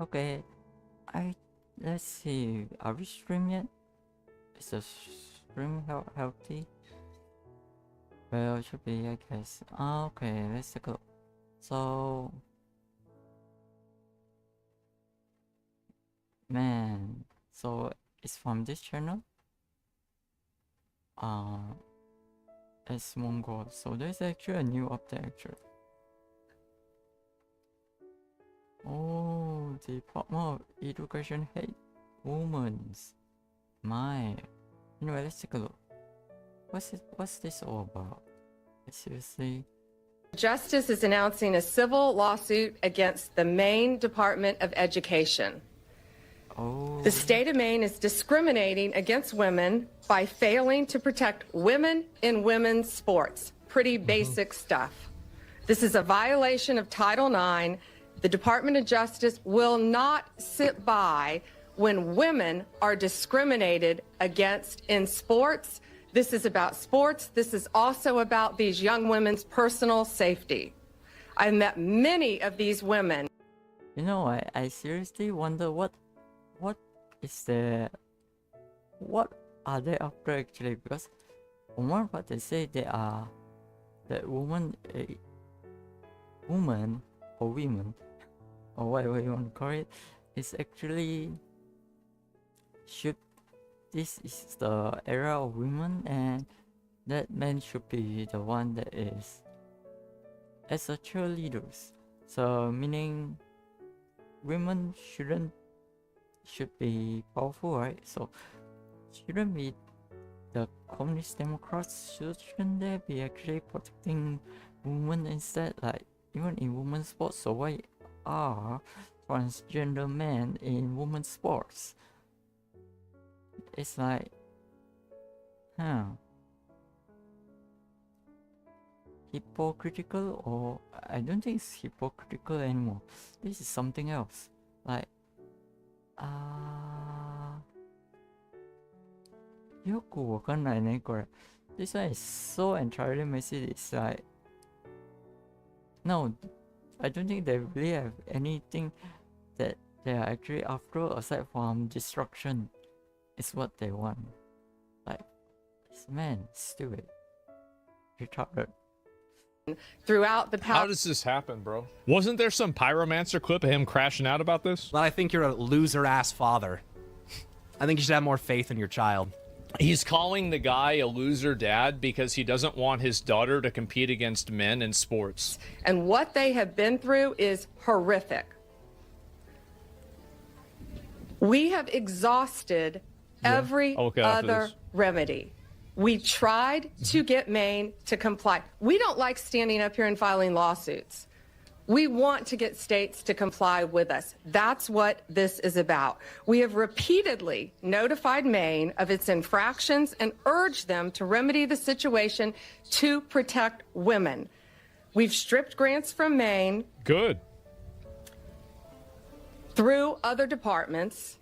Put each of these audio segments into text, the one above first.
Okay, I let's see. Are we stream yet? Is the stream healthy? Well, it should be, I guess. Okay, let's take a look. So, man, so it's from this channel. Asmongold. So there's actually a new update actually. Oh, the Department of Education hate women's. My. Anyway, let's take a look. What's this all about? Seriously? Justice is announcing a civil lawsuit against the Maine Department of Education. Oh. The state of Maine is discriminating against women by failing to protect women in women's sports. Pretty basic stuff. This is a violation of Title IX. The Department of Justice will not sit by when women are discriminated against in sports. This is about sports. This is also about these young women's personal safety. I've met many of these women. You know, I seriously wonder what are they after actually, because on one part they say they are that woman or women or whatever you want to call it is actually this is the era of women, and that men should be the one that is as a cheerleaders. So meaning women should be powerful, right? So shouldn't be the communist democrats, shouldn't they be actually protecting women instead, like even in women's sports? So why are transgender men in women's sports? It's like, hypocritical, or I don't think it's hypocritical anymore. This is something else. Like, this one is so entirely messy. It's like, no, I don't think they really have anything that they are actually after aside from destruction. It's what they want. Like, this man is stupid, retarded. Throughout the past. How does this happen, bro? Wasn't there some pyromancer clip of him crashing out about this? Well, I think you're a loser-ass father. I think you should have more faith in your child. He's calling the guy a loser dad because he doesn't want his daughter to compete against men in sports. And what they have been through is horrific. We have exhausted every other remedy. We tried to get Maine to comply. We don't like standing up here and filing lawsuits. We want to get states to comply with us. That's what this is about. We have repeatedly notified Maine of its infractions and urged them to remedy the situation to protect women. We've stripped grants from Maine. Good. Through other departments.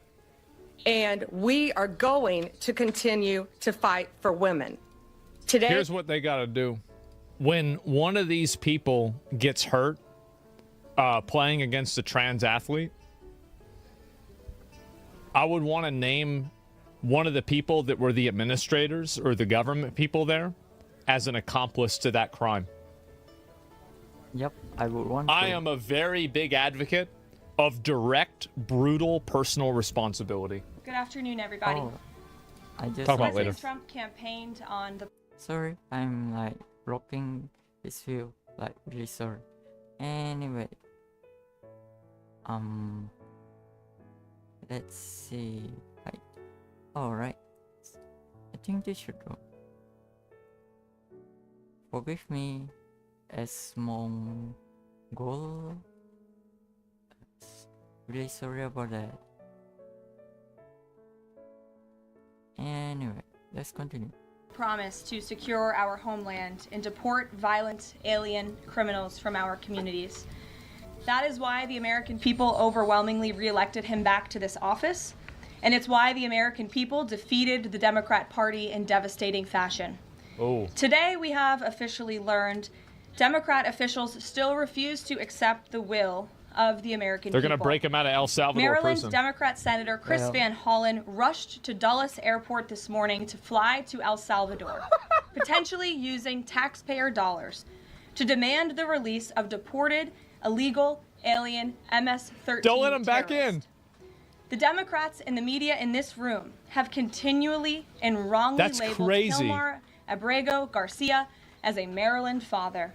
And we are going to continue to fight for women. Today, here's what they got to do. When one of these people gets hurt playing against a trans athlete, I would want to name one of the people that were the administrators or the government people there as an accomplice to that crime. Yep, I would want to. I am a very big advocate of direct, brutal personal responsibility. Good afternoon, everybody. Oh, I just talk about later. President Trump campaigned on the. Sorry, I'm like blocking this view. Like, really sorry. Anyway, let's see. Like, all right. I think this should go. Forgive me, Asmongold. Really sorry about that. Anyway, let's continue. Promise to secure our homeland and deport violent alien criminals from our communities. That is why the American people overwhelmingly re-elected him back to this office, and it's why the American people defeated the Democrat Party in devastating fashion. Oh. Today we have officially learned Democrat officials still refuse to accept the will of the American They're people. going to break him out of El Salvador Maryland's prison. Democrat Senator Chris Van Hollen rushed to Dulles Airport this morning to fly to El Salvador, potentially using taxpayer dollars to demand the release of deported illegal alien MS-13 Don't let him back terrorist. in. The Democrats and the media in this room have continually and wrongly labeled Kilmar Abrego Garcia as a Maryland father.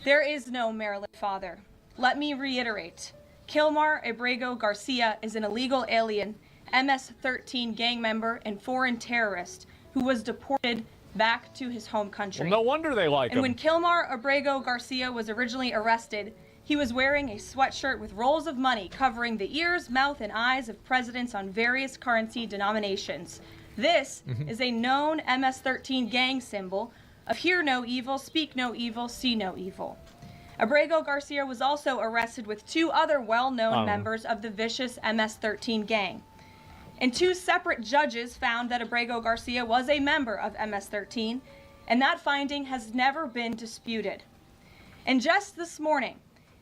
There is no Maryland father. Let me reiterate. Kilmar Abrego Garcia is an illegal alien, MS-13 gang member and foreign terrorist who was deported back to his home country. Well, no wonder they like him. And when Kilmar Abrego Garcia was originally arrested, he was wearing a sweatshirt with rolls of money covering the ears, mouth, and eyes of presidents on various currency denominations. This is a known MS-13 gang symbol of hear no evil, speak no evil, see no evil. Abrego Garcia was also arrested with 2 other well-known members of the vicious MS-13 gang. And 2 separate judges found that Abrego Garcia was a member of MS-13, and that finding has never been disputed. And just this morning,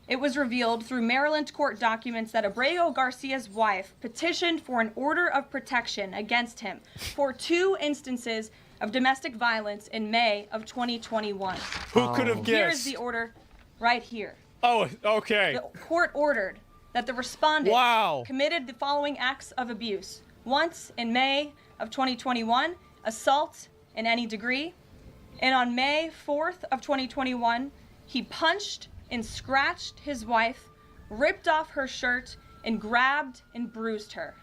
it was revealed through Maryland court documents that Abrego Garcia's wife petitioned for an order of protection against him for 2 instances of domestic violence in May of 2021. Who could have guessed? Here is the order right here. Oh, okay. The court ordered that the respondent committed the following acts of abuse. Once in May of 2021, assault in any degree. And on May 4th of 2021, he punched and scratched his wife, ripped off her shirt, and grabbed and bruised her.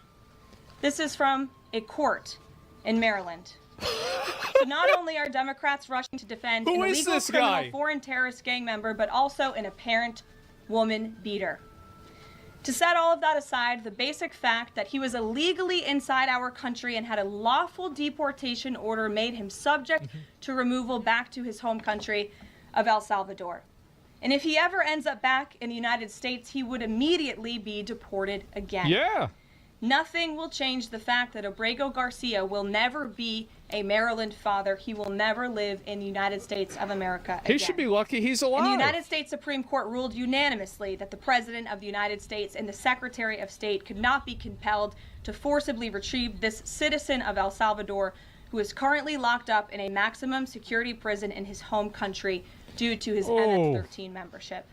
This is from a court in Maryland. So not only are Democrats rushing to defend an illegal criminal foreign terrorist gang member, but also an apparent woman beater. To set all of that aside, the basic fact that he was illegally inside our country and had a lawful deportation order made him subject to removal back to his home country of El Salvador. And if he ever ends up back in the United States, he would immediately be deported again. Yeah. Nothing will change the fact that Abrego Garcia will never be a Maryland father. He will never live in the United States of America again. He should be lucky he's alive. And the United States Supreme Court ruled unanimously that the President of the United States and the Secretary of State could not be compelled to forcibly retrieve this citizen of El Salvador who is currently locked up in a maximum security prison in his home country due to his MS-13 membership.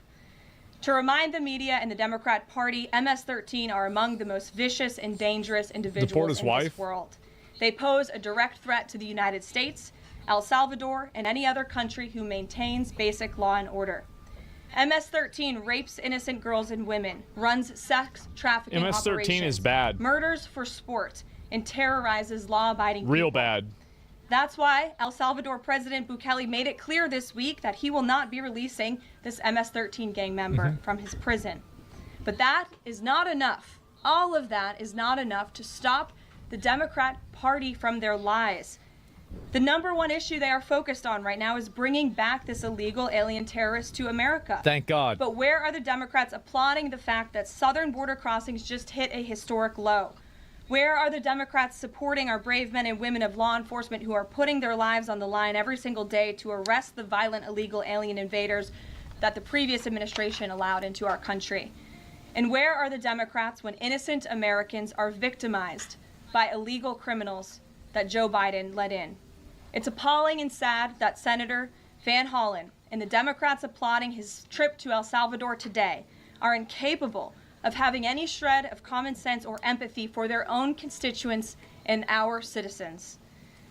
To remind the media and the Democrat Party, MS-13 are among the most vicious and dangerous individuals in this world. They pose a direct threat to the United States, El Salvador, and any other country who maintains basic law and order. MS-13 rapes innocent girls and women, runs sex trafficking MS-13 operations, is bad. murders for sport, and terrorizes law-abiding people. Real bad. That's why El Salvador President Bukele made it clear this week that he will not be releasing this MS-13 gang member from his prison. But that is not enough. All of that is not enough to stop the Democrat Party from their lies. The number one issue they are focused on right now is bringing back this illegal alien terrorist to America. Thank God. But where are the Democrats applauding the fact that southern border crossings just hit a historic low? Where are the Democrats supporting our brave men and women of law enforcement who are putting their lives on the line every single day to arrest the violent illegal alien invaders that the previous administration allowed into our country? And where are the Democrats when innocent Americans are victimized by illegal criminals that Joe Biden let in? It's appalling and sad that Senator Van Hollen and the Democrats applauding his trip to El Salvador today are incapable of having any shred of common sense or empathy for their own constituents and our citizens.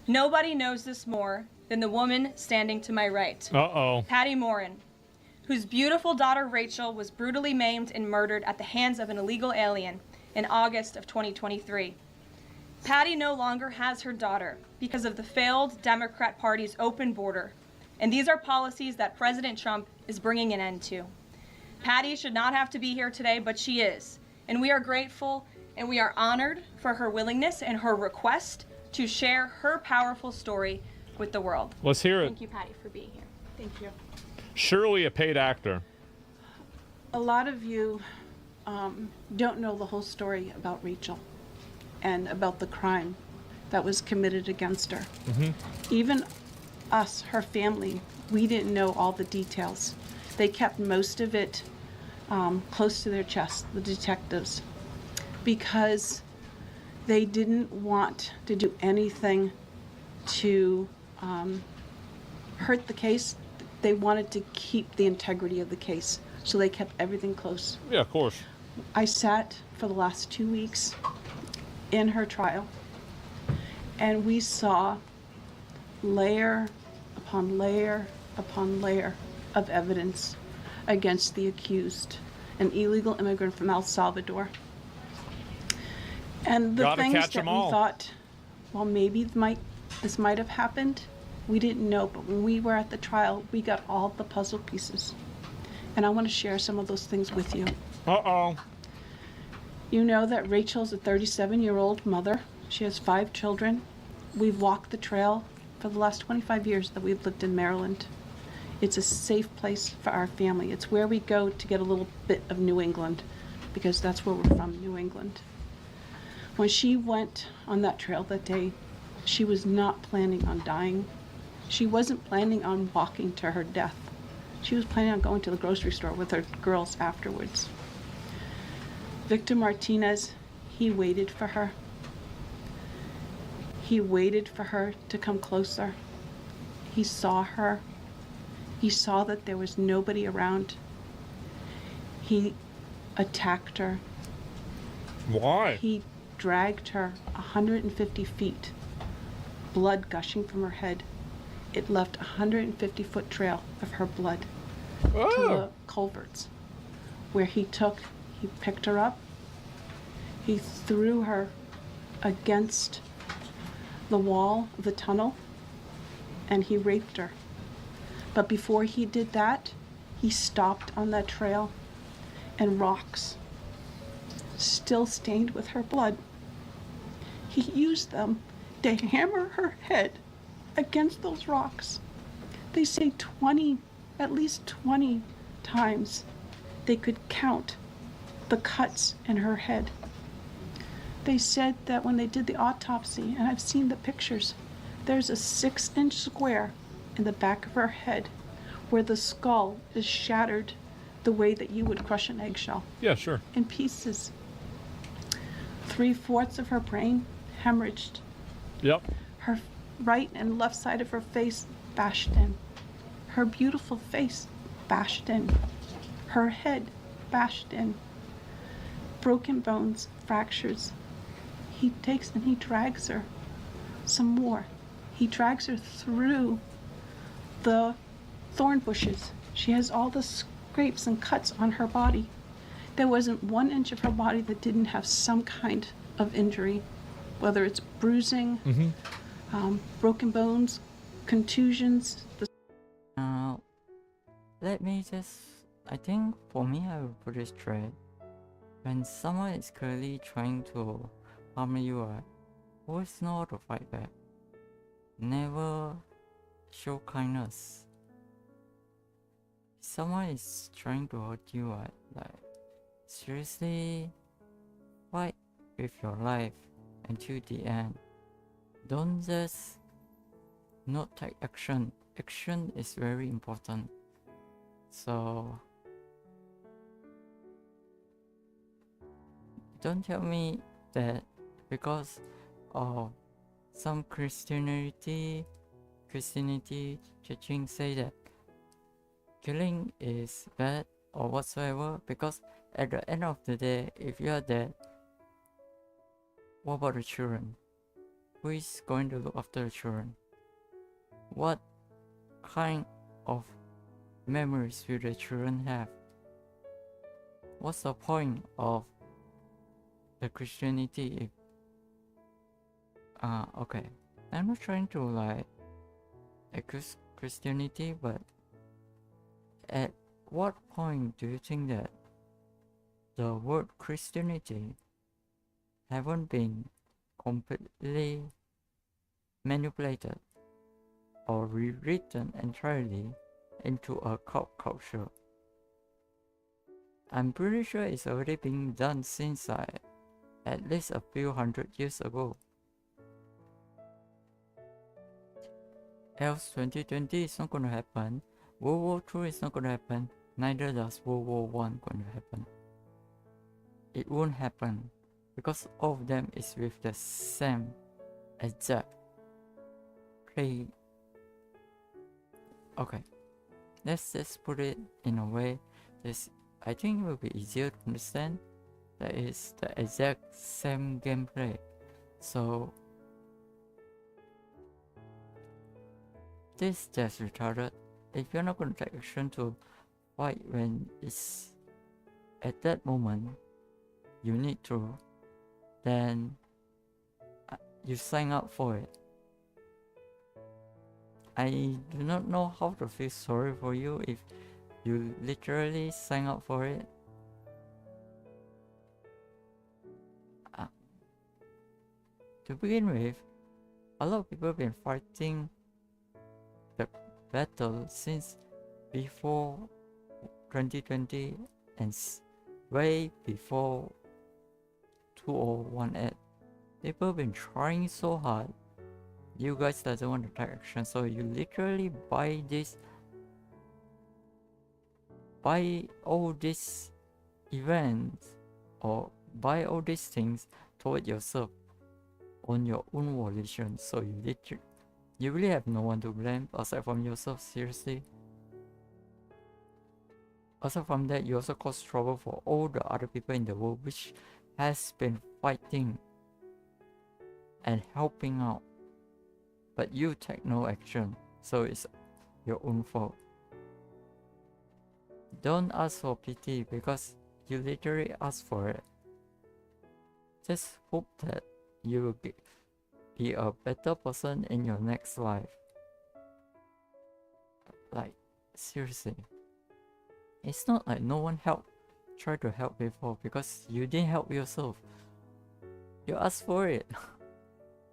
Nobody knows this more than the woman standing to my right, Patty Morin, whose beautiful daughter Rachel was brutally maimed and murdered at the hands of an illegal alien in August of 2023. Patty no longer has her daughter because of the failed Democrat Party's open border, and these are policies that President Trump is bringing an end to. Patty should not have to be here today, but she is. And we are grateful and we are honored for her willingness and her request to share her powerful story with the world. Let's hear it. Thank you, Patty, for being here. Thank you. Surely a paid actor. A lot of you don't know the whole story about Rachel and about the crime that was committed against her. Even us, her family, we didn't know all the details. They kept most of it close to their chest, the detectives, because they didn't want to do anything to hurt the case. They wanted to keep the integrity of the case, so they kept everything close. Yeah, of course. I sat for the last 2 weeks in her trial, and we saw layer upon layer upon layer of evidence against the accused, an illegal immigrant from El Salvador. And the things that we thought, well, maybe this might have happened, we didn't know. But when we were at the trial, we got all the puzzle pieces. And I want to share some of those things with you. Uh-oh. You know that Rachel's a 37-year-old mother. She has 5 children. We've walked the trail for the last 25 years that we've lived in Maryland. It's a safe place for our family. It's where we go to get a little bit of New England, because that's where we're from, New England. When she went on that trail that day, she was not planning on dying. She wasn't planning on walking to her death. She was planning on going to the grocery store with her girls afterwards. Victor Martinez, he waited for her. He waited for her to come closer. He saw her. He saw that there was nobody around. He attacked her. Why? He dragged her 150 feet, blood gushing from her head. It left a 150-foot trail of her blood to the culverts, where he picked her up, he threw her against the wall of the tunnel, and he raped her. But before he did that, he stopped on that trail, and rocks, still stained with her blood, he used them to hammer her head against those rocks. They say at least 20 times they could count the cuts in her head. They said that when they did the autopsy, and I've seen the pictures, there's a 6-inch square in the back of her head where the skull is shattered the way that you would crush an eggshell. Yeah, sure. In pieces. 3/4 of her brain hemorrhaged. Yep. Her right and left side of her face bashed in. Her beautiful face bashed in. Her head bashed in. Broken bones, fractures. He takes and he drags her some more. He drags her through the thorn bushes. She has all the scrapes and cuts on her body. There wasn't 1 inch of her body that didn't have some kind of injury, whether it's bruising, broken bones, contusions. Now, let me I think for me, I will put it straight. When someone is clearly trying to harm you, always know how to fight back. Never show kindness. Someone is trying to hurt you, seriously, fight with your life until the end. Don't just not take action. Action is very important. So don't tell me that because of some Christianity teaching say that killing is bad or whatsoever, because at the end of the day, if you are dead, what about the children? Who is going to look after the children? What kind of memories will the children have? What's the point of the Christianity if okay, I'm not trying to accuse Christianity, but at what point do you think that the word Christianity haven't been completely manipulated or rewritten entirely into a cult culture? I'm pretty sure it's already been done since at least a few hundred years ago. Else 2020 is not gonna happen, World War II is not gonna happen, neither does World War One going to happen. It won't happen because all of them is with the same exact play. Okay, let's just put it in a way this I think it will be easier to understand. That is the exact same gameplay. So this just retarded. If you're not going to take action to fight when it's at that moment you need to, then you sign up for it. I do not know how to feel sorry for you if you literally sign up for it. To begin with, a lot of people have been fighting the battle since before 2020 and way before 2018. People have been trying so hard. You guys doesn't want to take action, so you literally buy all these events or buy all these things toward yourself on your own volition. So you really have no one to blame aside from yourself. Seriously. Aside from that, you also cause trouble for all the other people in the world which has been fighting and helping out, but you take no action, so it's your own fault. Don't ask for pity because you literally ask for it. Just hope that you will be a better person in your next life. Like, seriously. It's not like no one tried to help before because you didn't help yourself. You asked for it.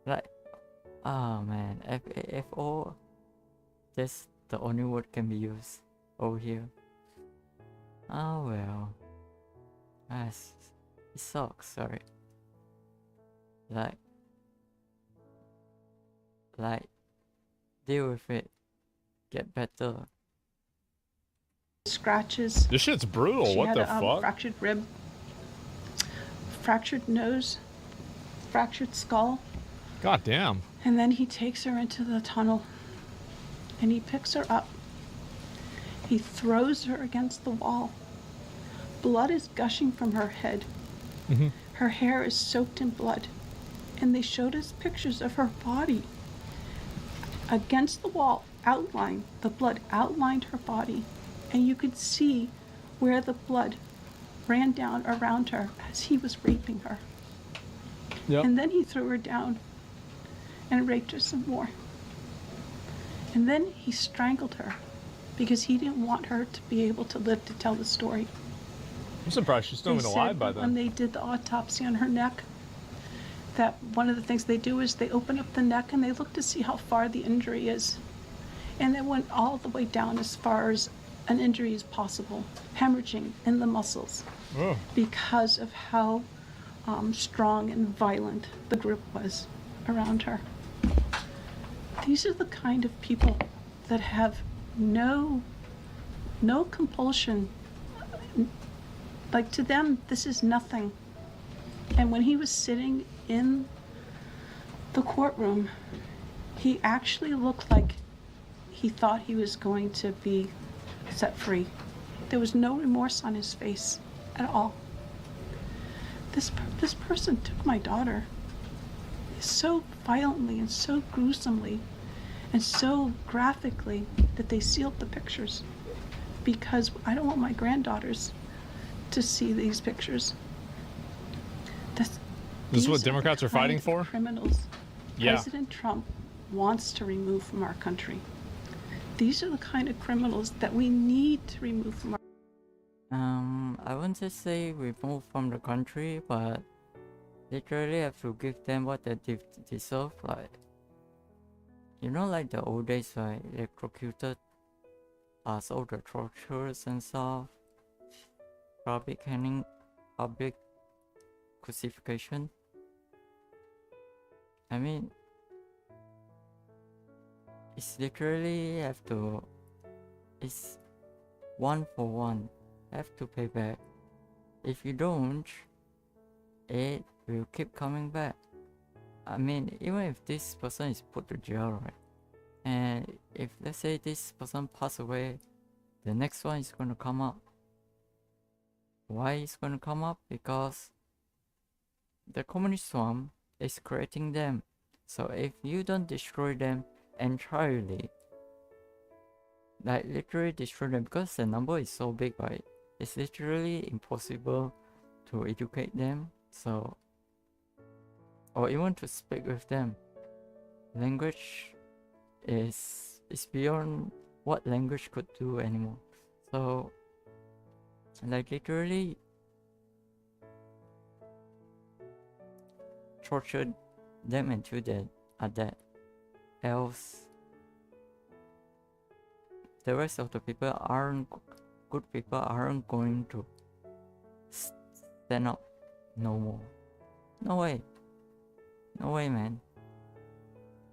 Like, oh man, FAFO. That's the only word can be used over here. Oh well. It sucks, sorry. Like, deal with it. Get better. Scratches. This shit's brutal. She What had the a fuck? fractured rib, fractured nose, fractured skull. God damn. And then he takes her into the tunnel and he picks her up. He throws her against the wall. Blood is gushing from her head. Mm-hmm. Her hair is soaked in blood. And they showed us pictures of her body against the wall, outlined. The blood outlined her body. And you could see where the blood ran down around her as he was raping her. Yep. And then he threw her down and raped her some more. And then he strangled her because he didn't want her to be able to live to tell the story. I'm surprised she's still even alive by then. When they did the autopsy on her neck, that one of the things they do is they open up the neck and they look to see how far the injury is. And it went all the way down as far as an injury is possible, hemorrhaging in the muscles, because of how strong and violent the group was around her. These are the kind of people that have no compulsion. Like, to them, this is nothing. And when he was sitting in the courtroom, he actually looked like he thought he was going to be set free. There was no remorse on his face at all. This person took my daughter so violently and so gruesomely and so graphically that they sealed the pictures, because I don't want my granddaughters to see these pictures. This is what Democrats are fighting for? Criminals. Yeah. President Trump wants to remove from our country. These are the kind of criminals that we need to remove from our I wouldn't just say remove from the country, but literally have to give them what they deserve. Like, you know, like the old days, right? Electrocuted us, all the tortures and stuff. Public hanging, public crucifixion. I mean, it's literally have to. It's one for one, have to pay back. If you don't, it will keep coming back. I mean, even if this person is put to jail, right? And if let's say this person pass away, the next one is going to come up. Why it's going to come up? Because the communist swarm is creating them. So if you don't destroy them entirely, like literally destroy them, because the number is so big, right? It's literally impossible to educate them. So, or even to speak with them. Language is beyond what language could do anymore. So, like literally torture them until they are dead. Else, the rest of the people aren't good people, aren't going to stand up no more. No way. No way, man.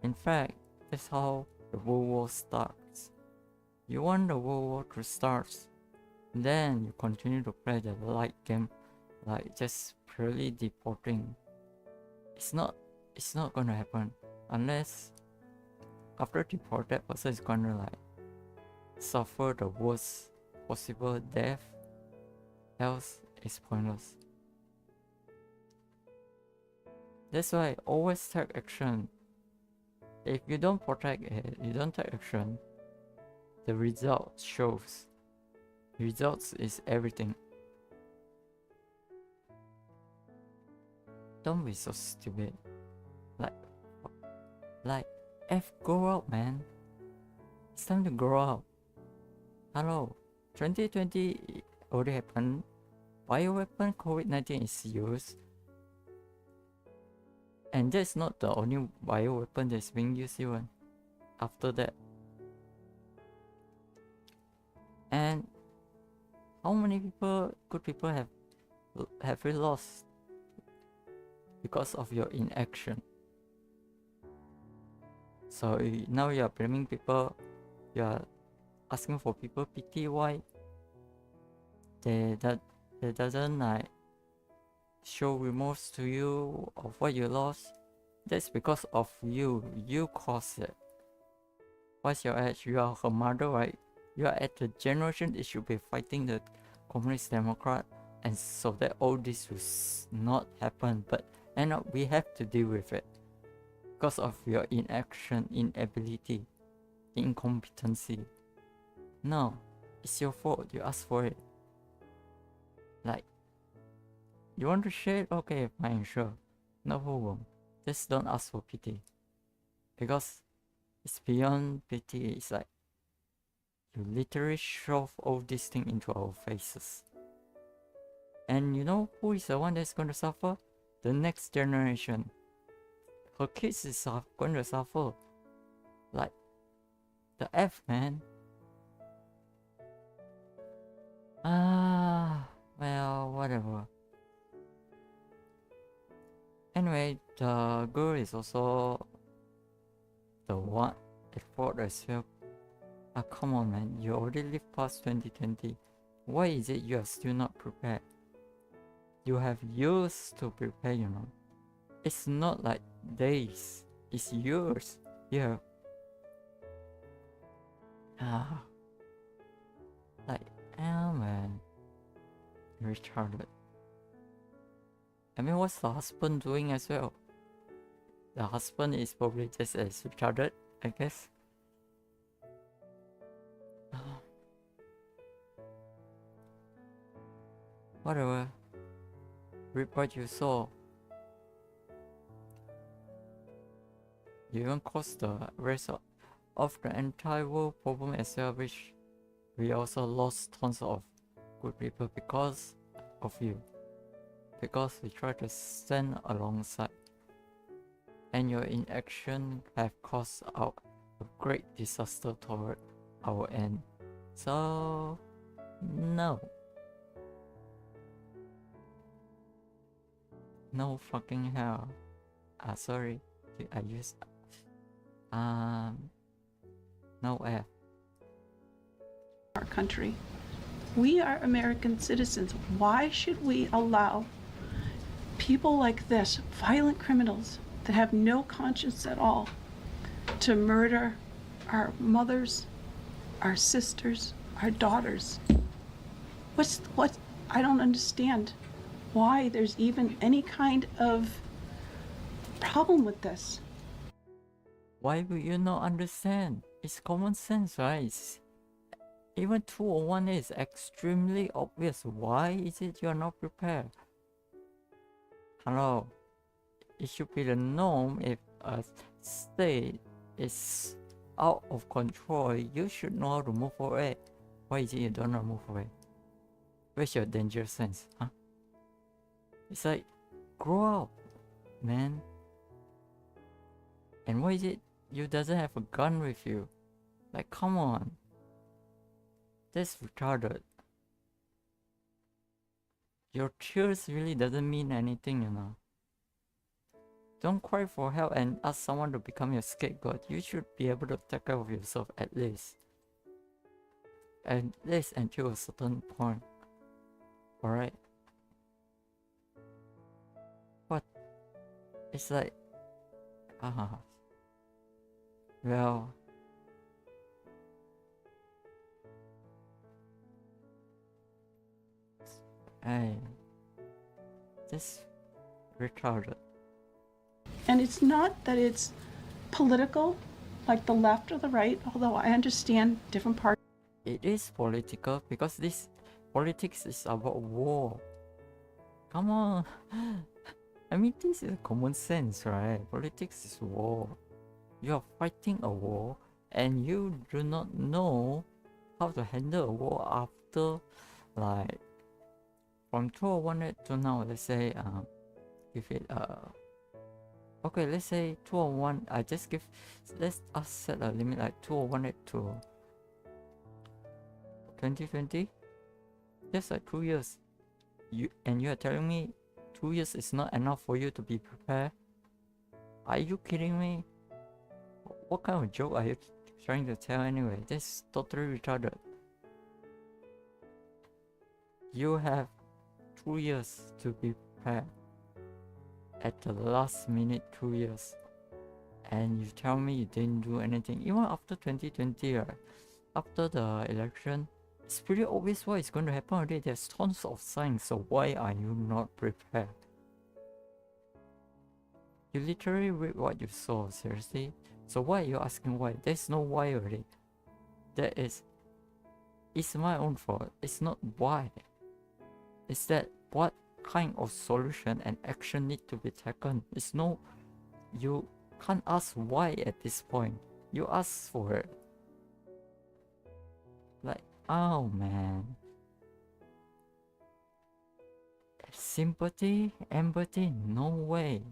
In fact, that's how the World War starts. You want the World War to start, then you continue to play the light game, like just purely deporting. It's not gonna happen unless after deport that person is gonna like suffer the worst possible death. Else it's pointless. That's why always take action. If you don't protect it, you don't take action, the result shows. Results is everything. Don't be so stupid. Like, grow up, man. It's time to grow up. Hello, 2020 already happened. Bioweapon COVID-19 is used. And that's not the only bioweapon that's being used even after that. And how many good people have we lost because of your inaction? So now you are blaming people, you are asking for people pity. Why? They doesn't like show remorse to you of what you lost. That's because of you. You caused it. What's your age? You are her mother, right? You are at the generation that should be fighting the Communist Democrat, and so that all this will not happen. But end up we have to deal with it because of your inaction, inability, incompetency. No, it's your fault. You asked for it. Like, you want to share it? Okay, fine, sure, no problem. Just don't ask for pity, because it's beyond pity. It's like you literally shove all this thing into our faces. And you know who is the one that's going to suffer? The next generation. Her kids is going to suffer. Like, the F, man. Well, whatever. Anyway, the girl is also the one at fault as well. Come on, man. You already lived past 2020. Why is it you are still not prepared? You have years to prepare, you know. It's not like days. It's years. Yeah. Like, oh man. Retarded. I mean, what's the husband doing as well? The husband is probably just as retarded, I guess. Whatever. Reap what you saw. You even caused the rest of the entire world problem as well, which we also lost tons of good people because of you. Because we try to stand alongside, and your inaction have caused out a great disaster toward our end. So, no. No fucking hell. Sorry, I used no F. Our country. We are American citizens. Why should we allow people like this, violent criminals that have no conscience at all, to murder our mothers, our sisters, our daughters? What? I don't understand why there's even any kind of problem with this. Why will you not understand? It's common sense, right? Even 201 is extremely obvious. Why is it you're not prepared? Hello? It should be the norm. If a state is out of control, you should know how to move away. Why is it you don't know how to move away? Where's your danger sense, huh? It's like, grow up, man. And why is it you doesn't have a gun with you? Like, come on. That's retarded. Your tears really doesn't mean anything, you know. Don't cry for help and ask someone to become your scapegoat. You should be able to take care of yourself at least. At least until a certain point. Alright? What? It's like... well... Hey... Just... retarded. And it's not that it's political, like the left or the right, although I understand different parties. It is political because this politics is about war. Come on. I mean, this is common sense, right? Politics is war. You are fighting a war and you do not know how to handle a war after, like, from 2001 to now, let's say, give it, okay, let's say 201, let's set a limit like 201 to 2020. That's like 2 years. You are telling me 2 years is not enough for you to be prepared? Are you kidding me? What kind of joke are you trying to tell anyway? That's totally retarded. You have 2 years to be prepared. At the last minute, 2 years. And you tell me you didn't do anything. Even after 2020, right? After the election, it's pretty obvious what is going to happen already. There's tons of signs, so why are you not prepared? You literally read what you saw, seriously? So why are you asking why? There's no why already. It's my own fault. It's not why. It's that what kind of solution and action need to be taken. It's no, you can't ask why at this point. You ask for it. Like, oh man. Sympathy, empathy, no way.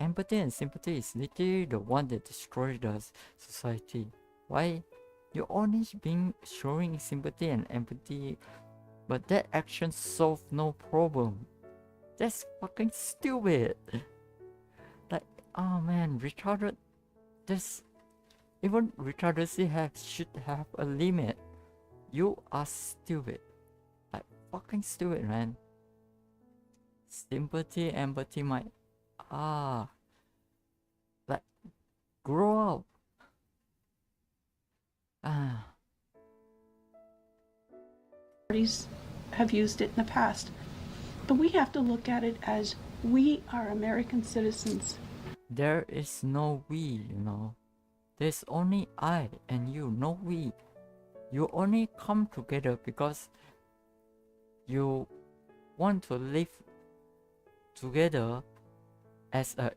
Empathy and sympathy is literally the one that destroys the society. Why? You're only showing sympathy and empathy, but that action solves no problem. That's fucking stupid. Like, oh man, retarded. Even retardancy should have a limit. You are stupid. Like, fucking stupid, man. Sympathy, empathy might... like, grow up. Parties have used it in the past. But we have to look at it as we are American citizens. There is no we, you know. There's only I and you, no we. You only come together because you want to live together as a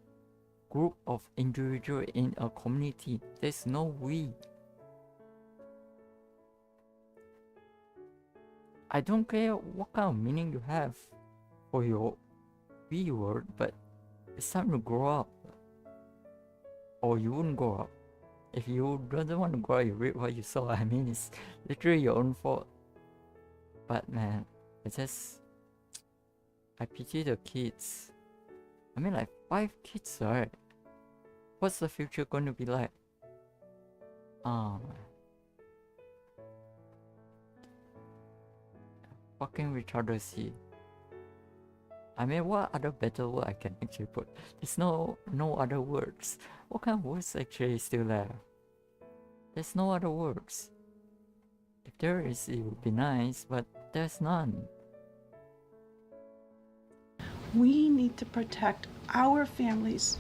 group of individuals in a community. There's no we. I don't care what kind of meaning you have for your we word, but it's time to grow up. Or you wouldn't grow up. If you don't want to grow up, you read what you saw. I mean, it's literally your own fault. But man, I pity the kids. I mean, like 5 kids, right? What's the future going to be like? Oh man. fucking retarded is he? I mean, what other better word I can actually put? There's no other words. What kind of words actually is still there? There's no other words. If there is, it would be nice, but there's none. We need to protect our families,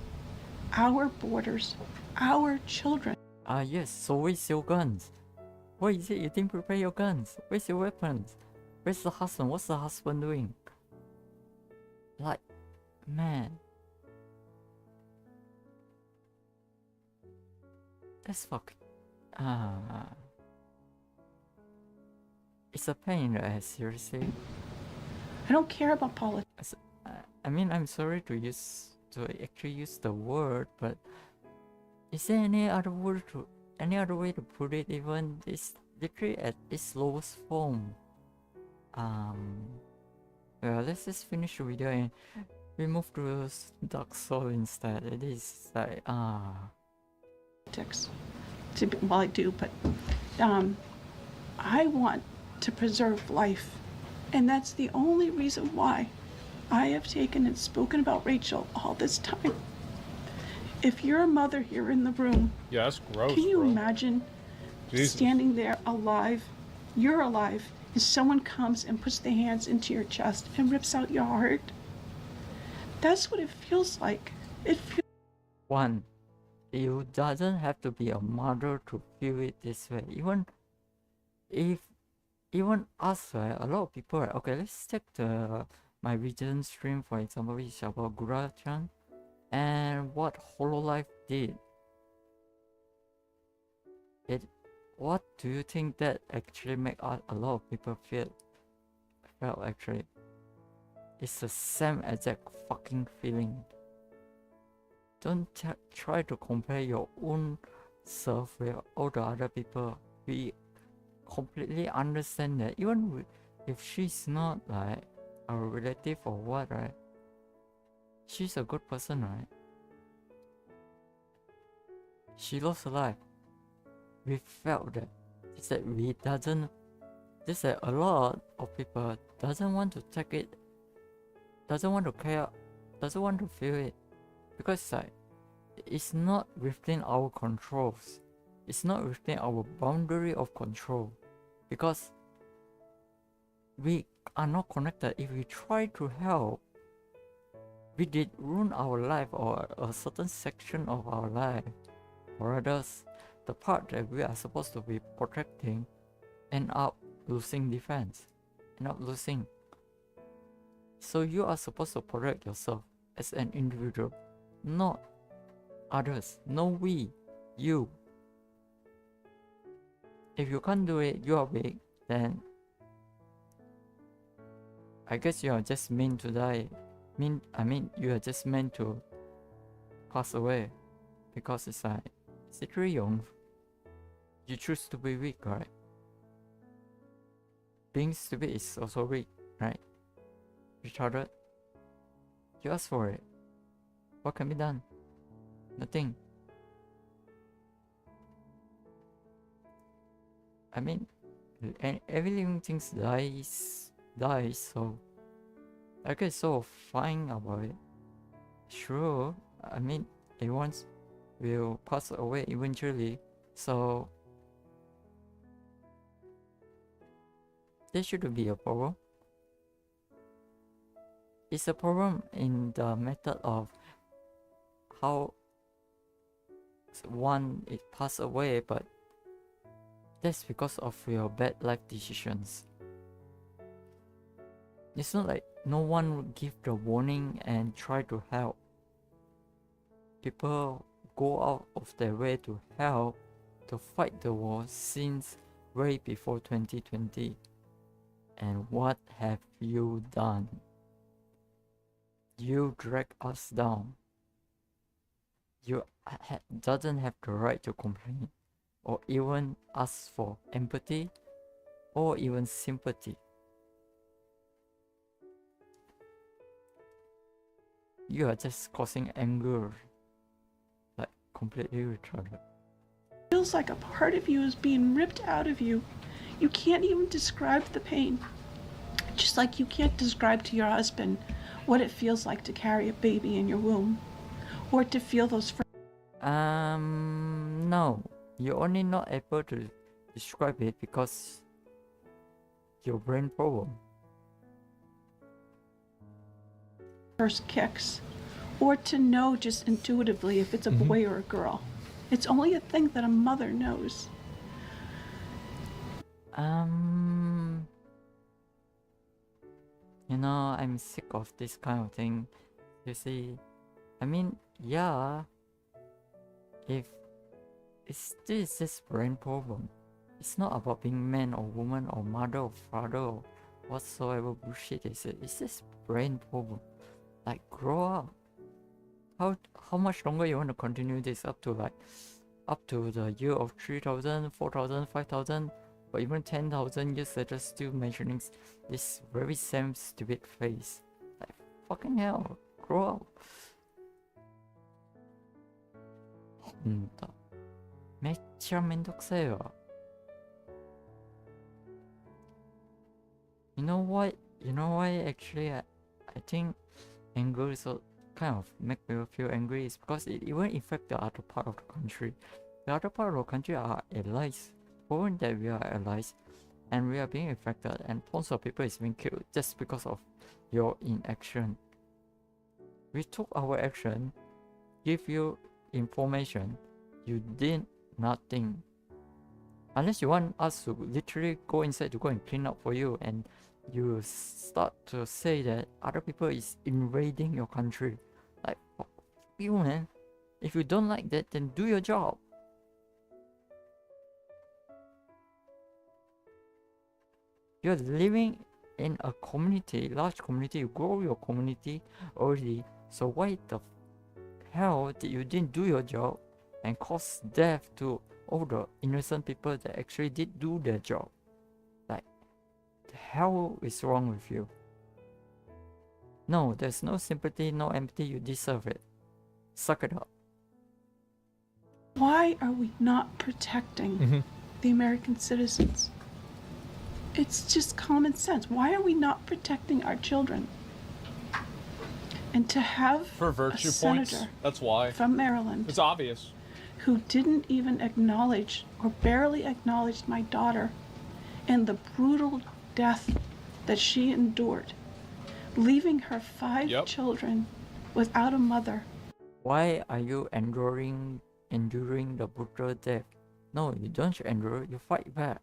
our borders, our children. Yes, so where's your guns? Why is it you didn't prepare your guns? Where's your weapons? Where's the husband? What's the husband doing? Like, man. That's fucking... It's a pain, right? Seriously. I don't care about politics. I mean, I'm sorry to actually use the word, but is there any other way to put it? Even it's literally at its lowest form. Well, let's just finish the video and we move to Dark Soul instead. It is like Politics. Well, I do, but I want to preserve life, and that's the only reason why I have taken and spoken about Rachel all this time. If you're a mother here in the room, Yeah, that's gross. can you bro. imagine Jesus. standing there alive? You're alive, and someone comes and puts their hands into your chest and rips out your heart. That's what it feels like. It feels. one. You doesn't have to be a mother to feel it this way. Even us, right? A lot of people, right? Okay, let's take my region stream for example, which is about Gura-chan and what Hololive did. What do you think that actually make a lot of people felt actually? It's the same exact fucking feeling. Don't try to compare your own self with all the other people. We completely understand that even if she's not like our relative or what, right? She's a good person, right? She lost her life. We felt that. It's that we doesn't. Just that a lot of people doesn't want to take it. Doesn't want to care. Doesn't want to feel it, because like it's not within our controls. It's not within our boundary of control, because we are not connected. If we try to help, we did ruin our life or a certain section of our life, or others, the part that we are supposed to be protecting end up losing defense, end up losing. So you are supposed to protect yourself as an individual, not others, no we, you. If you can't do it, you are weak, then I guess you are just meant to die. I mean, you are just meant to pass away, because it's like, it's literally you choose to be weak, right? Being stupid is also weak, right? Retarded. You ask for it. What can be done? Nothing. I mean, every living thing dies, so I guess so fine about it. Sure, I mean, everyone will pass away eventually, so there shouldn't be a problem. It's a problem in the method of how one it passed away, but that's because of your bad life decisions. It's not like no one would give the warning and try to help. People go out of their way to help, to fight the war since way before 2020. And what have you done? You drag us down. You doesn't have the right to complain, or even ask for empathy, or even sympathy. You are just causing anger, like completely retarded. Feels like a part of you is being ripped out of you. You can't even describe the pain. Just like you can't describe to your husband what it feels like to carry a baby in your womb, or to feel those No. You're only not able to describe it because your brain problem. first kicks, or to know just intuitively if it's a boy or a girl. It's only a thing that a mother knows. You know, I'm sick of this kind of thing. You see, I mean, yeah, if it's this brain problem, it's not about being man or woman or mother or father or whatsoever bullshit is it. It's this brain problem. Like, grow up. How much longer you want to continue this up to the year of 3,000, 4,000, 5,000, or even 10,000 years later still mentioning this very same stupid face? Like, fucking hell, grow up. 혼다. めっちゃめんどくさいわ. You know why actually I think anger is kind of make me feel angry is because it even affect the other part of the country. The other part of the country are allies. Proven that we are allies and we are being affected and tons of people is being killed just because of your inaction. We took our action, give you information, you did nothing. Unless you want us to literally go inside to go and clean up for you and you start to say that other people is invading your country. Like, fuck you, man. If you don't like that, then do your job. You're living in a community, large community, you grow your community already, so why the hell did you didn't do your job and cause death to all the innocent people that actually did do their job? Like, the hell is wrong with you? No, there's no sympathy, no empathy, you deserve it. Suck it up. Why are we not protecting the American citizens? It's just common sense. Why are we not protecting our children? And to have For virtue a senator points, that's why. from Maryland It's obvious. who didn't even acknowledge or barely acknowledged my daughter and the brutal death that she endured, leaving her 5 children without a mother. Why are you enduring the brutal death? No, you don't endure, you fight back.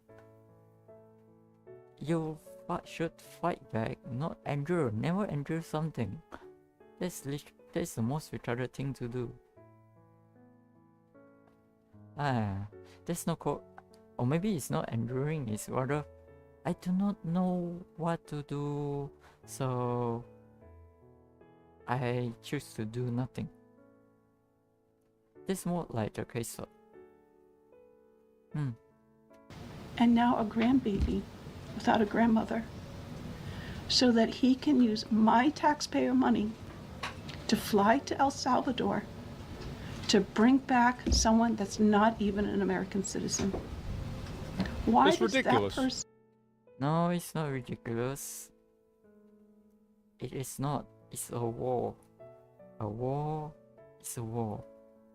You should fight back, not endure. Never endure something. That's the most retarded thing to do. There's no code. Or maybe it's not enduring, it's rather, I do not know what to do, so I choose to do nothing. This more like a case of And now a grandbaby without a grandmother, so that he can use my taxpayer money to fly to El Salvador to bring back someone that's not even an American citizen. Why It's does ridiculous. that person? No, it's not ridiculous. It is not. It's a war. A war is a war.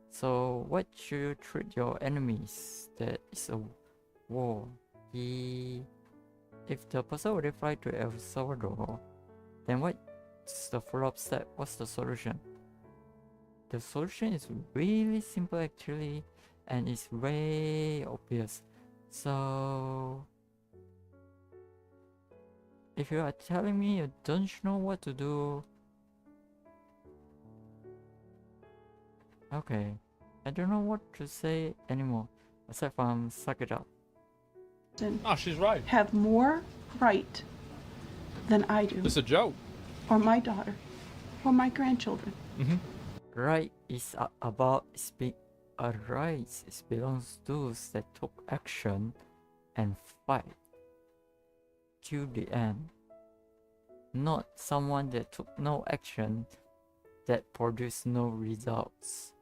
So what should you treat your enemies? That is a war. If the person would fly to El Salvador, then what's the follow-up step? What's the solution? The solution is really simple actually, and it's very obvious. So if you are telling me you don't know what to do, okay, I don't know what to say anymore aside from suck it up. Oh, she's right. Have more right than I do, It's a joke. or my daughter, or my grandchildren. Right is about rights. It belongs to those that took action and fight till the end. Not someone that took no action that produced no results.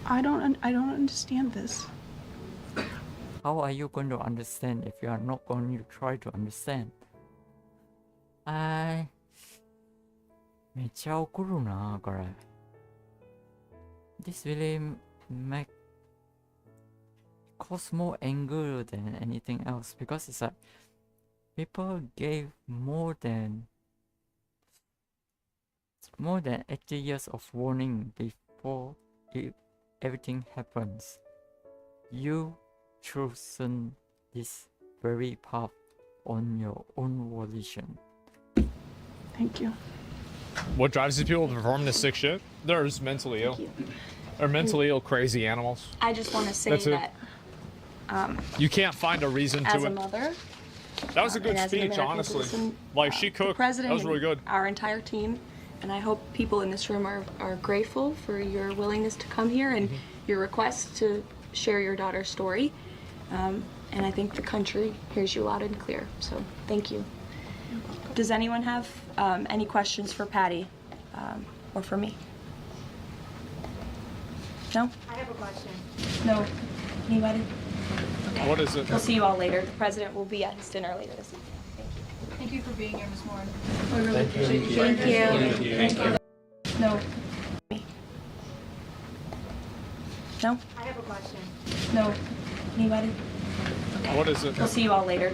I don't understand this. how are you going to understand if you are not going to try to understand? めっちゃ怒るな、これ。This really cause more anger than anything else, because it's like people gave more than 80 years of warning before everything happens. You chosen this very path on your own volition. Thank you. What drives these people to perform this sick shit? They're just mentally ill. Or mentally ill, crazy animals. I just want to say That's it. that You can't find a reason to as a it. mother, That was a good and as an speech, American honestly. citizen, Like, she the cooked. president That was really good. and our entire team, and I hope people in this room are grateful for your willingness to come here and your request to share your daughter's story. And I think the country hears you loud and clear. So thank you. Does anyone have any questions for Patty or for me? No? I have a question. No? Anybody? Okay. What is it? We'll see you all later. The president will be at his dinner later this evening. Thank you. Thank you for being here, Ms. Moore. We really appreciate you. Thank you. No? Me? No? I have a question. No? Anybody? Okay. What is it? We'll see you all later.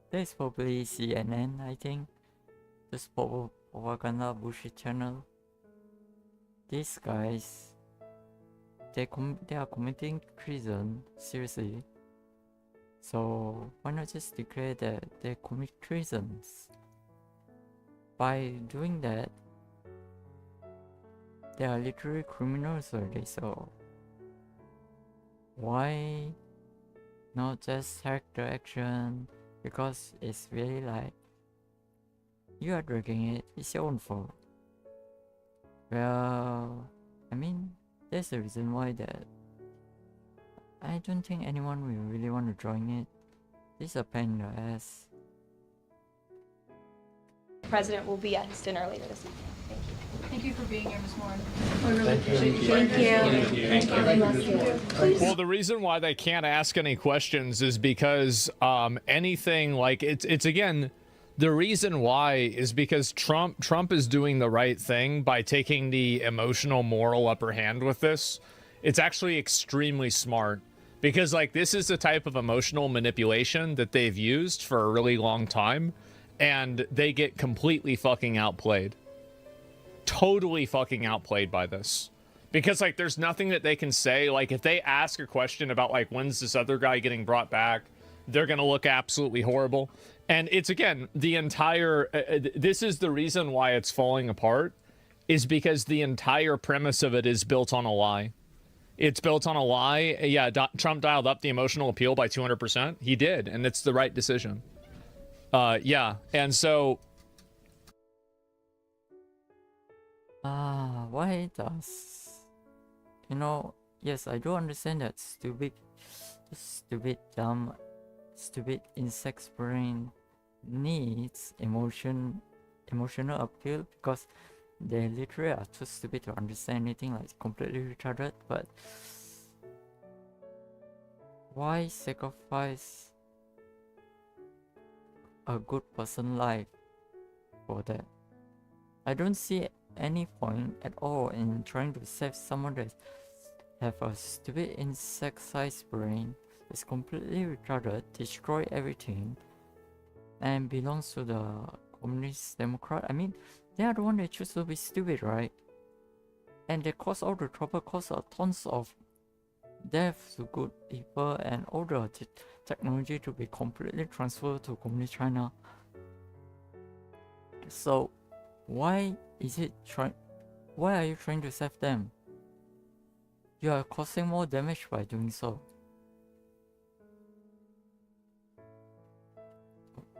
There's probably CNN, I think. This propaganda bullshit channel. These guys, they are committing treason, seriously. So why not just declare that they commit treasons? By doing that, they are literally criminals already, so why not just take the action? Because it's really like, you are dragging it, it's your own fault. Well, I mean, there's a reason why that I don't think anyone will really want to join it. This is a pain in the ass. The president will be at his dinner later this evening. Thank you. Thank you for being here, Ms. Moore. We really appreciate you. Thank you. Well, the reason why they can't ask any questions is because anything like it's again, the reason why is because Trump is doing the right thing by taking the emotional moral upper hand with this. It's actually extremely smart because like this is the type of emotional manipulation that they've used for a really long time, and they get completely fucking outplayed. Totally fucking outplayed by this. Because like there's nothing that they can say. Like if they ask a question about like when's this other guy getting brought back, they're gonna look absolutely horrible. And it's again the entire this is the reason why it's falling apart, is because the entire premise of it is built on a lie. It's built on a lie. Yeah, Trump dialed up the emotional appeal by 200%. He did, and it's the right decision. Yeah, and so why does, you know, yes, I do understand that stupid dumb stupid insect's brain needs emotional appeal because they literally are too stupid to understand anything, like completely retarded. But why sacrifice a good person's life for that? I don't see any point at all in trying to save someone that have a stupid insect-sized brain, is completely retarded, destroy everything, and belongs to the Communist Democrat. I mean, they are the one that choose to be stupid, right? And they cause all the trouble, cause tons of death to good people, and all the technology to be completely transferred to Communist China. So why are you trying to save them? You are causing more damage by doing so.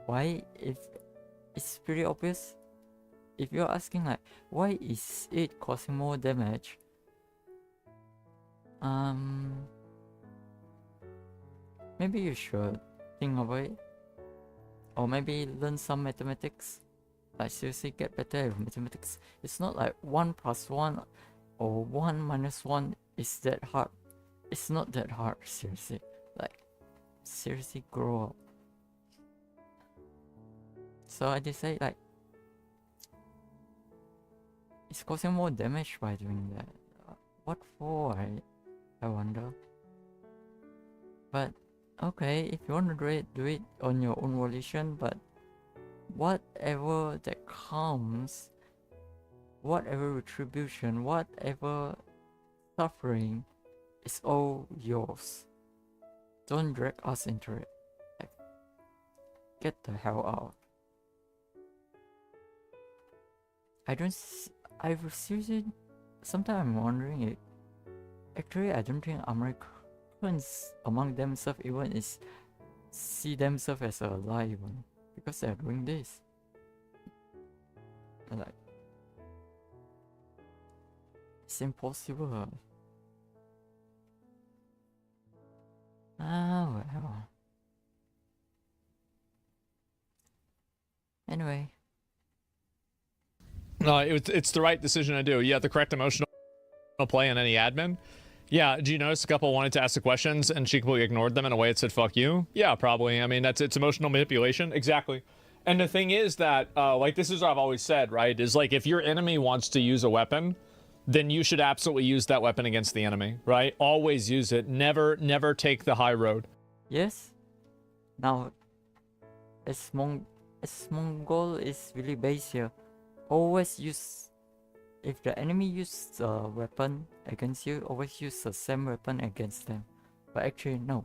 Why? If it's pretty obvious. If you're asking like, why is it causing more damage? Maybe you should think about it, or maybe learn some mathematics. Like seriously, get better at mathematics. It's not like 1 + 1 or 1 - 1 is that hard. It's not that hard, seriously. Like, seriously grow up. So I decide like it's causing more damage by doing that. What for? I wonder. But okay, if you want to do it on your own volition, but whatever that comes, whatever retribution, whatever suffering, is all yours. Don't drag us into it. Like, get the hell out. I seriously, sometimes I'm wondering it. Actually, I don't think Americans among themselves even see themselves as a ally even, because they're doing this. And like, it's impossible. Ah, well. Anyway. No, it's the right decision to do. You have the correct emotional play in any admin. Yeah, do you notice a couple wanted to ask the questions and she completely ignored them in a way that said fuck you? Yeah, probably. I mean, it's emotional manipulation. Exactly. And the thing is that, like, this is what I've always said, right? Is like, if your enemy wants to use a weapon, then you should absolutely use that weapon against the enemy, right? Always use it. Never take the high road. Yes. Now, Asmongold is really based here. Always use, if the enemy uses a weapon against you, always use the same weapon against them. But actually, no.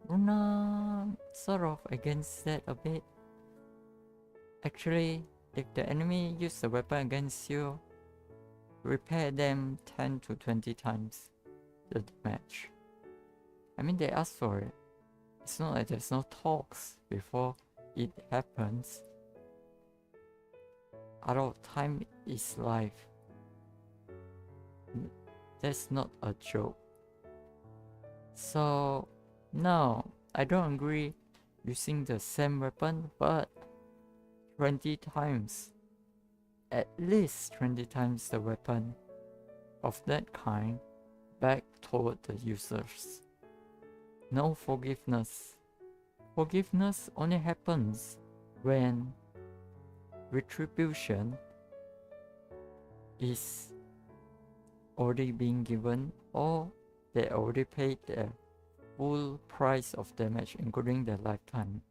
Runa sort of against that a bit. Actually, if the enemy uses a weapon against you, repair them 10 to 20 times the damage. I mean, they asked for it. It's not like there's no talks before it happens. A lot of time is life. That's not a joke. So, no, I don't agree using the same weapon, but 20 times. At least 20 times the weapon of that kind back toward the users. No forgiveness. Forgiveness only happens when retribution is already being given, or they already paid the full price of damage, including their lifetime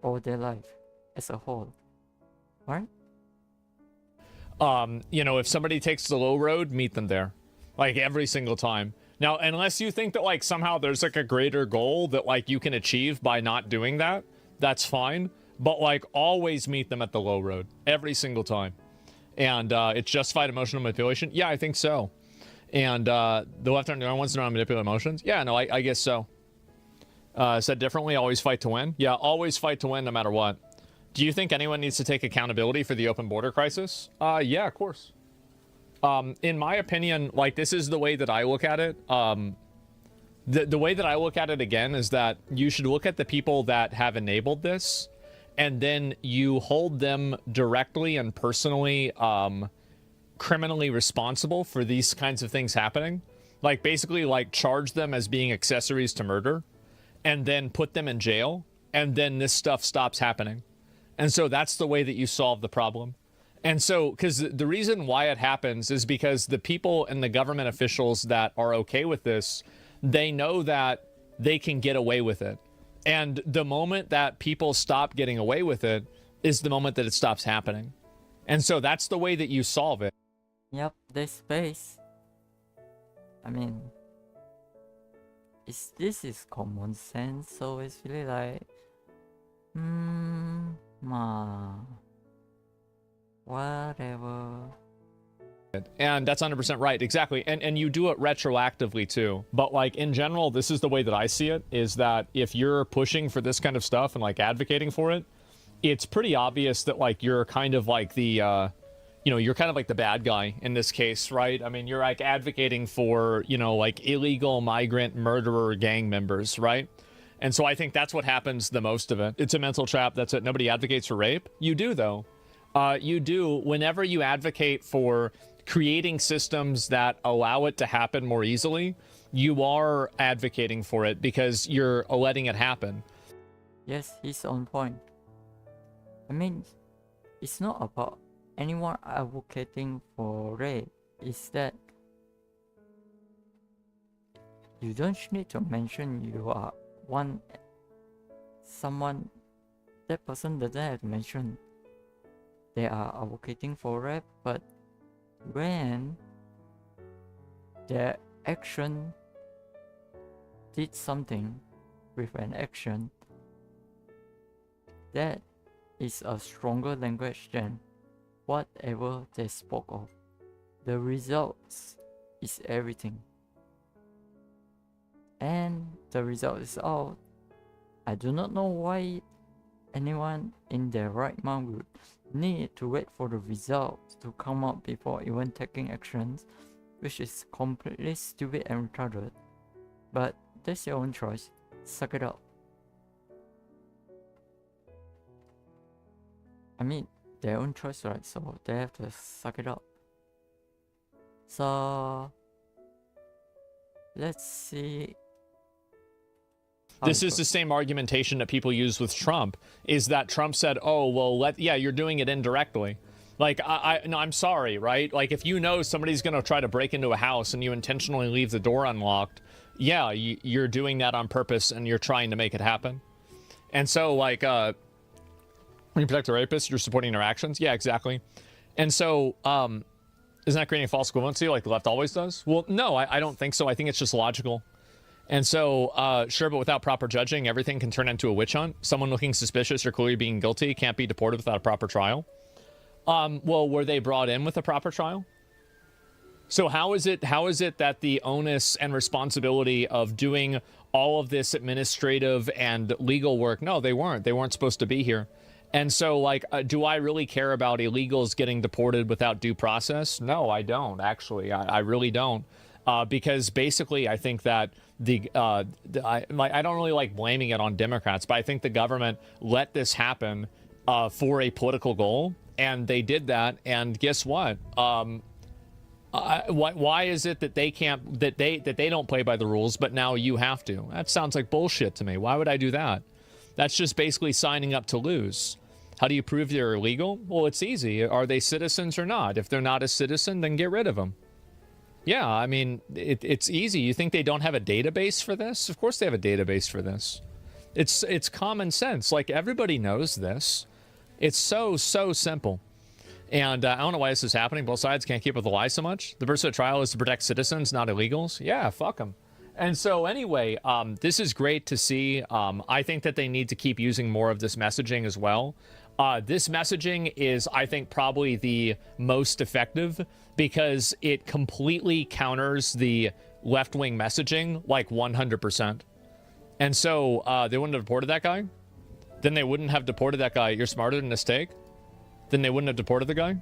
or their life as a whole. Right? You know, if somebody takes the low road, meet them there, like, every single time. Now, unless you think that, like, somehow there's like a greater goal that, like, you can achieve by not doing that, that's fine. But, like, always meet them at the low road every single time. And it's justified emotional manipulation. Yeah, I think so. And the left arm wants to know how to manipulate emotions. Yeah, no, I guess so. Said differently, always fight to win. Yeah, always fight to win no matter what. Do you think anyone needs to take accountability for the open border crisis? Yeah, of course. In my opinion, like, this is the way that I look at it. The way that I look at it again is that you should look at the people that have enabled this, and then you hold them directly and personally criminally responsible for these kinds of things happening. Like, basically, like, charge them as being accessories to murder, and then put them in jail, and then this stuff stops happening. And so that's the way that you solve the problem. And so, because the reason why it happens is because the people and the government officials that are okay with this, they know that they can get away with it. And the moment that people stop getting away with it is the moment that it stops happening. And so that's the way that you solve it. Yep, there's space. I mean, this is common sense, so it's really like, whatever. And that's 100% right, exactly. And you do it retroactively too. But, like, in general, this is the way that I see it, is that if you're pushing for this kind of stuff and, like, advocating for it, it's pretty obvious that, like, you're kind of like the you know, you're kind of like the bad guy in this case, right? I mean, you're, like, advocating for, you know, like, illegal migrant murderer gang members, right? And so I think that's what happens the most of it. It's a mental trap. That's it. Nobody advocates for rape. You do, though. You do whenever you advocate for creating systems that allow it to happen more easily, you are advocating for it because you're letting it happen. Yes, he's on point. I mean, it's not about anyone advocating for rape. It's that you don't need to mention you are someone. That person doesn't have to mention they are advocating for rape, but when their action did something with an action, that is a stronger language than whatever they spoke of. The results is everything. And the result is out. I do not know why anyone in their right mind would need to wait for the results to come out before even taking actions, which is completely stupid and retarded. But that's your own choice. Suck it up. I mean, their own choice, right? So they have to suck it up. So let's see. This is the same argumentation that people use with Trump, is that Trump said, oh, well, yeah, you're doing it indirectly. Like, no, I'm sorry, right? Like, if you know somebody's going to try to break into a house and you intentionally leave the door unlocked, yeah, you're doing that on purpose and you're trying to make it happen. And so, like, when you protect the rapist, you're supporting their actions. Yeah, exactly. And so, isn't that creating a false equivalency like the left always does? Well, no, I don't think so. I think it's just logical. And so, sure, but without proper judging, everything can turn into a witch hunt. Someone looking suspicious or clearly being guilty can't be deported without a proper trial. Well, were they brought in with a proper trial? So how is it that the onus and responsibility of doing all of this administrative and legal work? No, they weren't. They weren't supposed to be here. And so, like, do I really care about illegals getting deported without due process? No, I don't, actually. I really don't. Because basically, I think that I don't really like blaming it on Democrats, but I think the government let this happen for a political goal, and they did that. And guess what? Why is it that they can't, that they don't play by the rules, but now you have to? That sounds like bullshit to me. Why would I do that? That's just basically signing up to lose. How do you prove they're illegal? Well, it's easy. Are they citizens or not? If they're not a citizen, then get rid of them. Yeah, I mean, it's easy. You think they don't have a database for this? Of course they have a database for this. It's common sense. Like, everybody knows this. It's so simple. And I don't know why this is happening. Both sides can't keep up with the lie so much. The purpose of the trial is to protect citizens, not illegals. Yeah, fuck them. And so anyway, this is great to see. I think that they need to keep using more of this messaging as well. This messaging is, I think, probably the most effective because it completely counters the left-wing messaging, like 100%. And so they wouldn't have deported that guy. Then they wouldn't have deported that guy. You're smarter than this take. Then they wouldn't have deported the guy.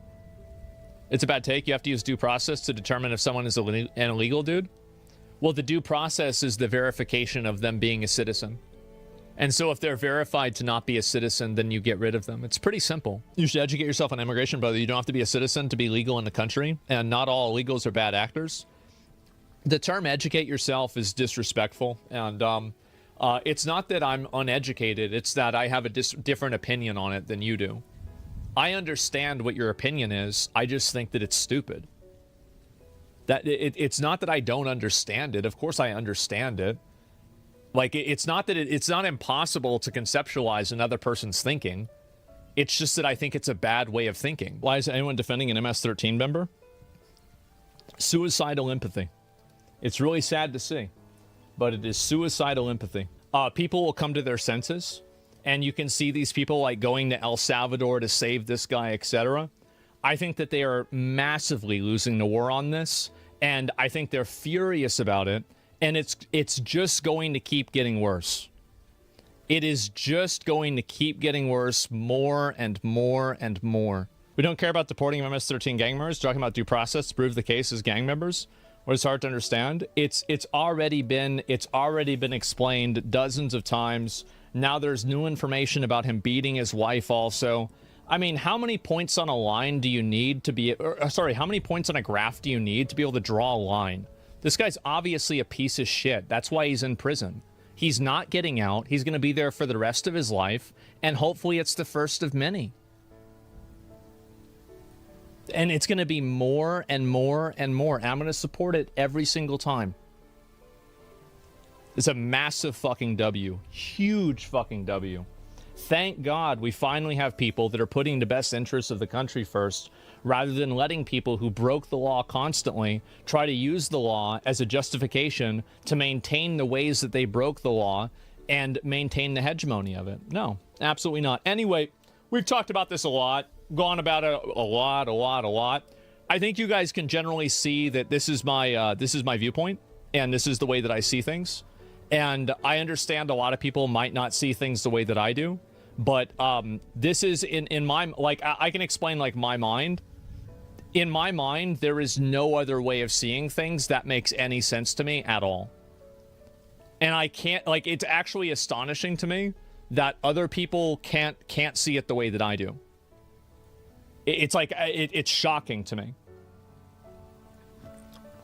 It's a bad take. You have to use due process to determine if someone is an illegal dude. Well, the due process is the verification of them being a citizen. And so if they're verified to not be a citizen, then you get rid of them. It's pretty simple. You should educate yourself on immigration, brother. You don't have to be a citizen to be legal in the country, and not all illegals are bad actors. The term educate yourself is disrespectful, and it's not that I'm uneducated. It's that I have a different opinion on it than you do. I understand what your opinion is. I just think that it's stupid. That it's not that I don't understand it. Of course I understand it. Like, it's not that it's not impossible to conceptualize another person's thinking. It's just that I think it's a bad way of thinking. Why is anyone defending an MS-13 member? Suicidal empathy. It's really sad to see, but it is suicidal empathy. People will come to their senses, and you can see these people like going to El Salvador to save this guy, etc. I think that they are massively losing the war on this, and I think they're furious about it. And it's just going to keep getting worse. It is just going to keep getting worse more and more and more. We don't care about deporting MS-13 gang members, talking about due process to prove the case as gang members. What is hard to understand? It's already been explained dozens of times. Now there's new information about him beating his wife also. I mean, how many points on a line do you need to be, how many points on a graph do you need to be able to draw a line? This guy's obviously a piece of shit. That's why he's in prison. He's not getting out. He's going to be there for the rest of his life, and hopefully it's the first of many. And it's going to be more and more and more. And I'm going to support it every single time. It's a massive fucking W. Huge fucking W. Thank God we finally have people that are putting the best interests of the country first, rather than letting people who broke the law constantly try to use the law as a justification to maintain the ways that they broke the law and maintain the hegemony of it. No, absolutely not. Anyway, we've talked about this a lot, gone about it a lot. I think you guys can generally see that this is my viewpoint, and this is the way that I see things. And I understand a lot of people might not see things the way that I do, but this is in my, like, I can explain, like, my mind. In my mind, there is no other way of seeing things that makes any sense to me at all. And I can't, like, it's actually astonishing to me that other people can't see it the way that I do. It's like, it's shocking to me.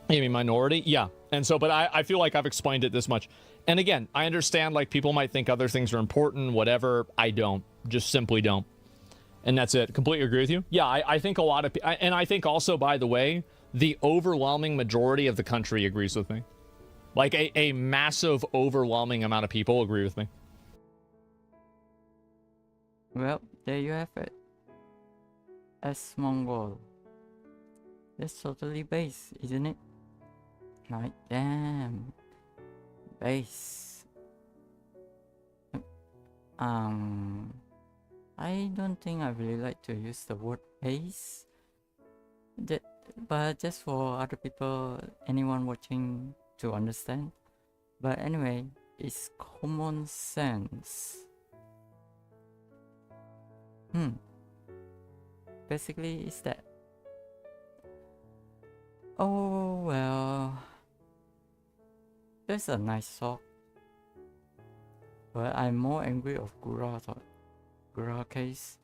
Maybe minority? Yeah. And so, but I feel like I've explained it this much. And again, I understand, like, people might think other things are important, whatever. I don't. Just simply don't. And that's it. Completely agree with you. Yeah, I think a lot of people, and I think also, by the way, the overwhelming majority of the country agrees with me. Like, a massive, overwhelming amount of people agree with me. Well, there you have it. Asmongold. That's totally base, isn't it? Like, damn. Base. I don't think I really like to use the word base. But just for other people, anyone watching to understand. But anyway, it's common sense. Basically, it's that. Oh well. That's a nice sock. But I'm more angry of Gura case.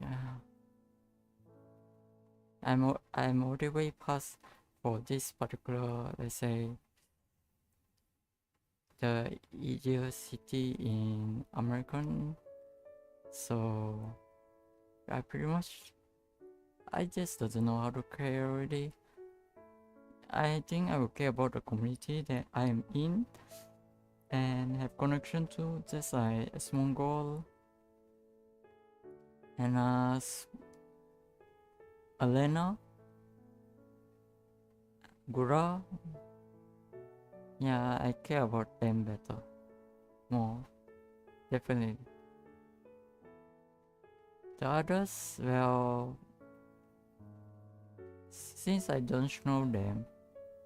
Yeah. I'm all the way past for this particular, let's say, the idiocy in American. So I just don't know how to care already. I think I will care about the community that I am in and have connection to, just like Asmongold and Elena, Gura. Yeah, I care about them better, more, definitely. The others, well, since I don't know them,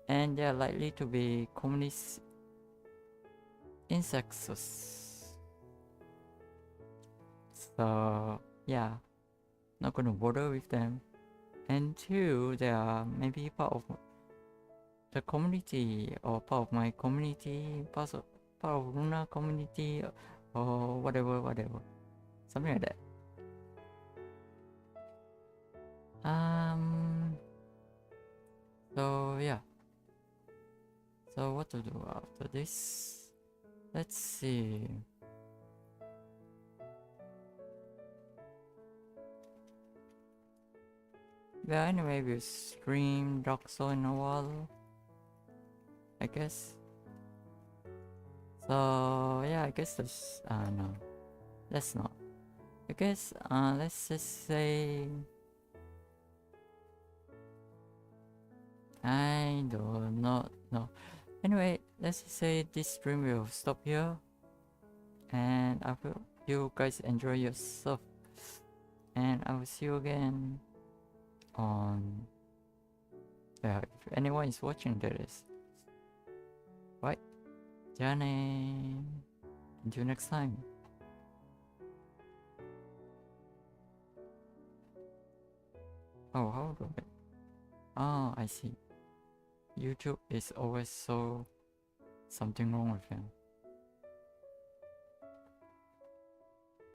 and they are likely to be communist insects. So yeah, not gonna bother with them. And two, they are maybe part of the community or part of my community, part of Runa community, or whatever, something like that. So yeah. So what to do after this? Let's see. Well, anyway, we'll stream Dark Soul in a while, I guess. So yeah, I guess that's no, that's not. I guess let's just say I do not know. Anyway, let's just say this stream will stop here, and I hope you guys enjoy yourself, and I will see you again on, well, if anyone is watching, that is. Right, Johnny. Until next time. Oh, how do I? Oh, I see. YouTube is always so something wrong with him.